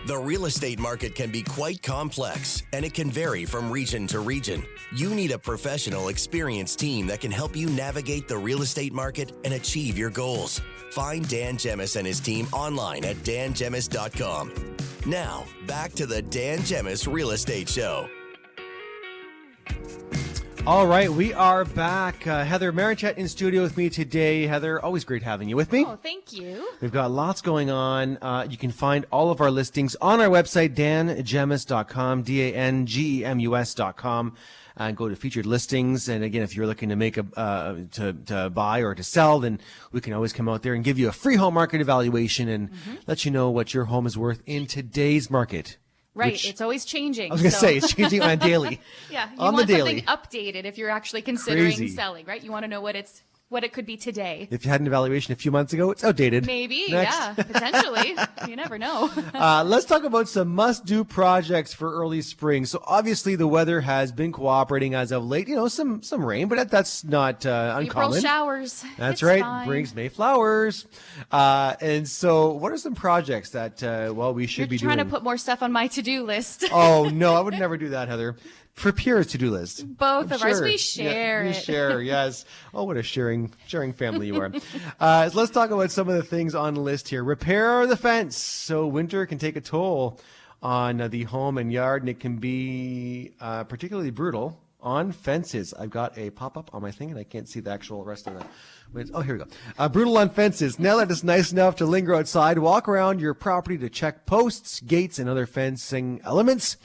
The real estate market can be quite complex, and it can vary from region to region. You need a professional, experienced team that can help you navigate the real estate market and achieve your goals. Find Dan Gemus and his team online at dangemus.com. Now, back to the Dan Gemus Real Estate Show. All right, we are back. Heather Marichette in studio with me today. Heather, always great having you with me. Oh, thank you. We've got lots going on. You can find all of our listings on our website, dangemus.com, dangemus.com, and go to featured listings. And again, if you're looking to make to buy or to sell, then we can always come out there and give you a free home market evaluation and let you know what your home is worth in today's market. Right, it's always changing. I was going to say, it's changing on a daily. Yeah, you on want the daily. something updated if you're actually considering Crazy. selling, right? You want to know what it could be today. If you had an evaluation a few months ago, it's outdated. Maybe, Next. yeah, potentially. You never know. Let's talk about some must-do projects for early spring. So obviously the weather has been cooperating as of late. You know, some rain, but that's not uncommon. April showers. That's it's right. fine. Brings May flowers. And so what are some projects that, we should be doing? You're trying to put more stuff on my to-do list. Oh, no, I would never do that, Heather. For Pierre's to-do list. Both of ours, Sure. we share We it. share, yes. Oh, what a sharing family you are. So let's talk about some of the things on the list here. Repair the fence. So winter can take a toll on the home and yard, and it can be particularly brutal on fences. I've got a pop-up on my thing, and I can't see the actual rest of the... Oh, here we go. Brutal on fences. Now that it's nice enough to linger outside, walk around your property to check posts, gates, and other fencing elements.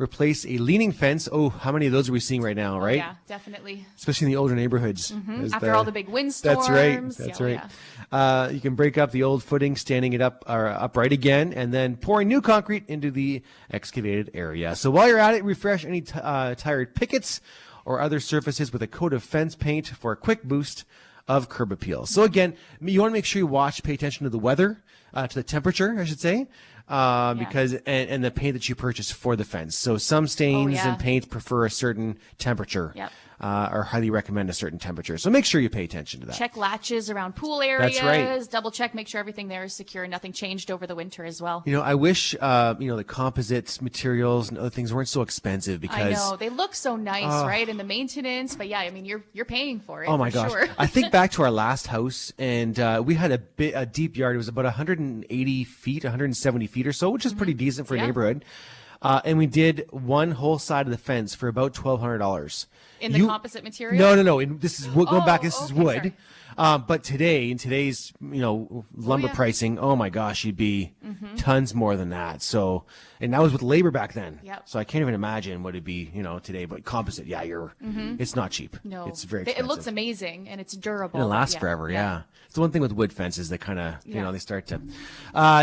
Replace a leaning fence. Oh, how many of those are we seeing right now, right? Yeah, definitely. Especially in the older neighborhoods. After all the big windstorms. That's right. You can break up the old footing, standing it up or upright again, and then pouring new concrete into the excavated area. So while you're at it, refresh any tired pickets or other surfaces with a coat of fence paint for a quick boost of curb appeal. So again, you want to make sure you pay attention to the weather, to the temperature, I should say. Because and the paint that you purchase for the fence. So some stains and paints prefer a certain temperature, or highly recommend a certain temperature. So make sure you pay attention to that. Check latches around pool areas. That's right. Double check, make sure everything there is secure. Nothing changed over the winter as well. You know, I wish the composites materials and other ththings weren't so expensive because I know they look so nice, right? And the maintenance, but yeah, I mean you're paying for it. Oh my gosh! Sure. I think back to our last house, and we had a deep yard. It was about 180 feet, 170 feet or so, which is pretty decent for a neighborhood. And we did one whole side of the fence for about $1,200. In the composite material? No. This is going back. This is wood. Sorry. But in today's lumber pricing, oh my gosh, you'd be tons more than that. So, and that was with labor back then. Yep. So I can't even imagine what it'd be, today. But composite, it's not cheap. No, it's very expensive. It looks amazing and it's durable. It lasts forever. Yeah. It's the one thing with wood fences that kind of, they start to.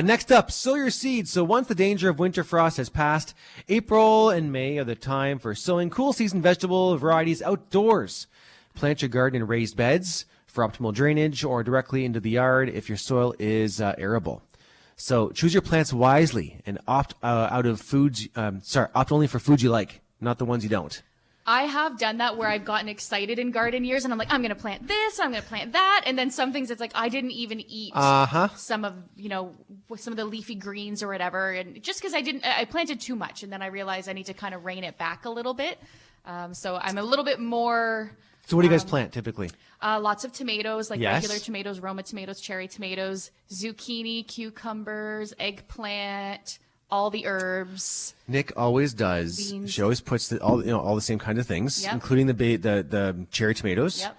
Next up, sow your seeds. So once the danger of winter frost has passed, April and May are the time for sowing cool season vegetable varieties outdoors. Plant your garden in raised beds for optimal drainage or directly into the yard if your soil is arable. So choose your plants wisely and opt only for foods you like, not the ones you don't. I have done that where I've gotten excited in garden years and I'm like, I'm going to plant this, I'm going to plant that. And then some things it's like, I didn't even eat some of the leafy greens or whatever. And just because I planted too much and then I realized I need to kind of rein it back a little bit. So I'm a little bit more. So what do you guys plant typically? Lots of tomatoes, like regular tomatoes, Roma tomatoes, cherry tomatoes, zucchini, cucumbers, eggplant, all the herbs. Nick always does. Beans. She always puts all the same kind of things, including the cherry tomatoes. Yep.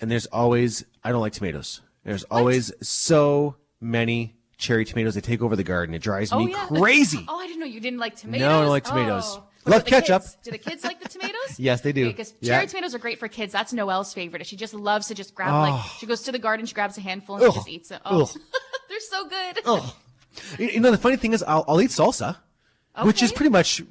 And there's always, I don't like tomatoes. There's always so many cherry tomatoes. They take over the garden. It drives me crazy. Oh, I didn't know you didn't like tomatoes. No, I don't like tomatoes. Oh. Love ketchup. Kids? Do the kids like the tomatoes? Yes, they do. Because cherry tomatoes are great for kids. That's Noelle's favorite. She just loves to just grab she goes to the garden, she grabs a handful and she just eats it. Oh, they're so good. Oh. The funny thing is, I'll eat salsa, which is pretty much,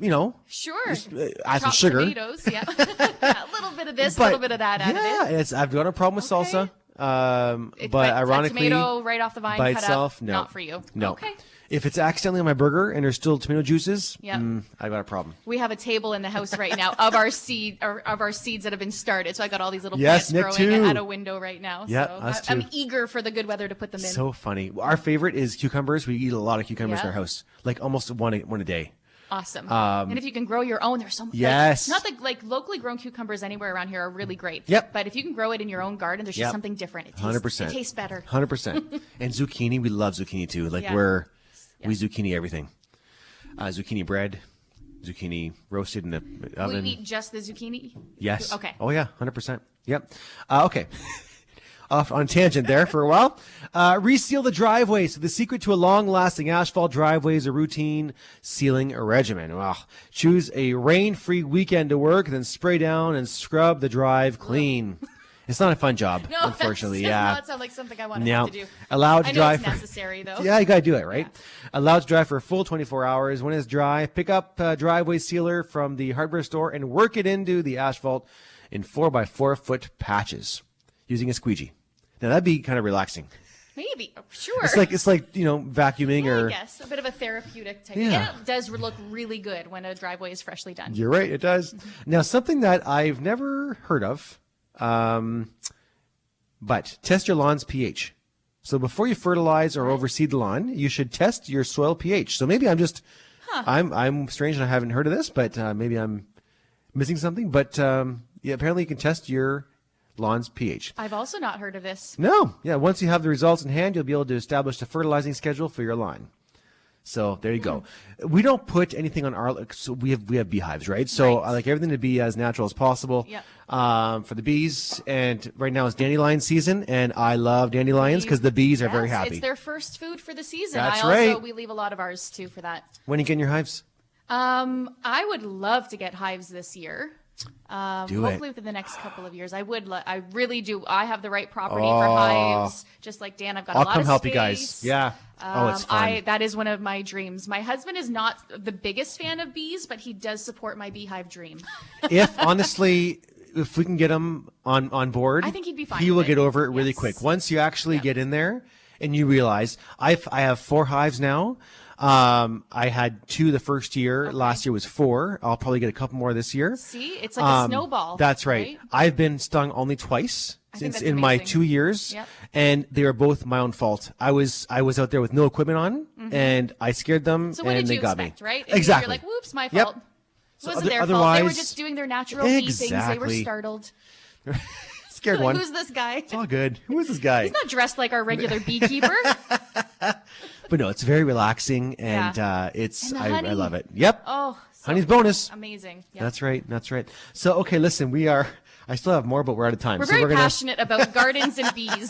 sure. add some Chopped sugar. tomatoes, yeah. A little bit of this, a little bit of that added in. I've got a problem with salsa. but ironically, a tomato right off the vine, by cut itself, up, no. not for you. No. Okay. If it's accidentally on my burger and there's still tomato juices, Yep. I got a problem. We have a table in the house right now of our seeds that have been started. So I got all these little Yes, plants Nick growing too. at a window right now. Yeah, so us I'm too. eager for the good weather to put them in. So funny. Our favorite is cucumbers. We eat a lot of cucumbers in Yeah. our house, like almost one a day. Awesome. And if you can grow your own, there's so much. Yes. Not like locally grown cucumbers anywhere around here are really great. Yep. But if you can grow it in your own garden, there's just Yep. something different. It tastes, 100%. It tastes better. 100%. And zucchini, we love zucchini too. Like Yeah. we zucchini everything. Zucchini bread, zucchini roasted in the Will oven. you eat just the zucchini? Yes. Okay. Oh yeah, 100%. Yep. Okay. Off on tangent there for a while. Reseal the driveway. So the secret to a long-lasting asphalt driveway is a routine sealing regimen. Wow. Choose a rain-free weekend to work, then spray down and scrub the drive clean. It's not a fun job, No, unfortunately. that does Yeah. not sound like something I want to Now, have to do. allowed to I know dry it's for necessary though. Yeah, you gotta do it, right? Allowed to dry for a full 24 hours. When it's dry, pick up driveway sealer from the hardware store and work it into the asphalt in 4x4 foot patches using a squeegee. Now that'd be kind of relaxing. Maybe. Sure. It's like vacuuming I or. guess a bit of a therapeutic type. Yeah. And it does look really good when a driveway is freshly done. You're right, it does. Now something that I've never heard of, but test your lawn's pH. So before you fertilize or overseed the lawn, you should test your soil pH. So maybe I'm strange and I haven't heard of this, but maybe I'm missing something. But apparently you can test your lawn's pH. I've also not heard of this. No, yeah. Once you have the results in hand, you'll be able to establish a fertilizing schedule for your lawn. So there you go. We don't put anything on our. So we have beehives, right? So Right. I like everything to be as natural as possible. Yep. For the bees, and right now it's dandelion season, and I love dandelions because the bees are very Yes, happy. It's their first food for the season. That's right. right. We leave a lot of ours too for that. When you get in your hives, I would love to get hives this year. Do it. Hopefully within the next couple of years. I really do. I have the right property for hives. Just like Dan, I've got a I'll lot come of help space. you guys. Yeah. It's fun. That is one of my dreams. My husband is not the biggest fan of bees, but he does support my beehive dream. If we can get him on board, I think he'd be fine He with will it. get over it really Yes. quick. Once you actually get in there and you realize, I have 4 hives now. I had 2 the first year. Okay. Last year was 4. I'll probably get a couple more this year. See, it's like a snowball. That's right. I've been stung only twice I think since that's in my amazing. 2 years, Yep. and they were both my own fault. I was out there with no equipment on, and I scared them, So what and did they you got expect, me. right? And Exactly. You're like, whoops, my Yep. fault. So It wasn't their fault. They were otherwise- just doing their natural bee things. They were Exactly. startled. Scared Like, one. who's this guy? It's all good. Who is this guy? He's not dressed like our regular beekeeper. But no, it's very relaxing, and it's And the I honey. love it. Yep. Oh, so Honey's bonus. amazing. Yeah. That's right. That's right. So okay, listen, we are. I still have more, but we're out of time. We're so very we're gonna. passionate about gardens and bees.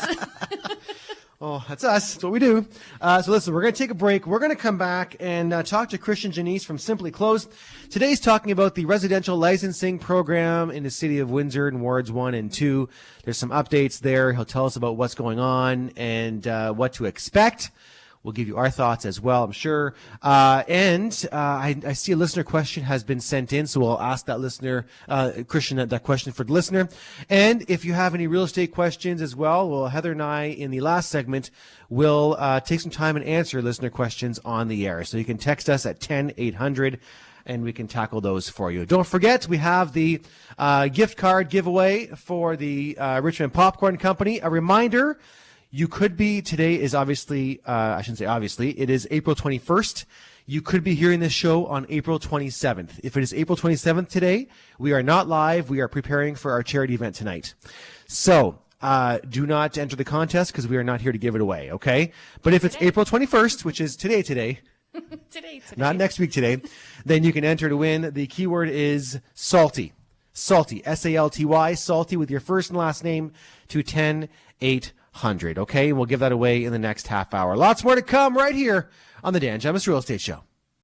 Oh, that's us. That's what we do. So listen, we're going to take a break. We're going to come back and talk to Christian Janice from Simply Closed. Today's talking about the residential licensing program in the city of Windsor in wards 1 and 2. There's some updates there. He'll tell us about what's going on and what to expect. We'll give you our thoughts as well, I'm sure. And I see a listener question has been sent in, so we'll ask that listener, Christian, that question for the listener. And if you have any real estate questions as well, Heather and I, in the last segment, will take some time and answer listener questions on the air. So you can text us at 10800, and we can tackle those for you. Don't forget, we have the gift card giveaway for the Richmond Popcorn Company. A reminder, you could be, today is obviously, I shouldn't say obviously, it is April 21st. You could be hearing this show on April 27th. If it is April 27th today, we are not live. We are preparing for our charity event tonight. So, do not enter the contest because we are not here to give it away, okay? But if it's April 21st, which is today, today. not next week today, then you can enter to win. The keyword is salty. Salty, S-A-L-T-Y, salty with your first and last name to 10800, okay? And we'll give that away in the next half hour. Lots more to come right here on the Dan Gemus Real Estate Show.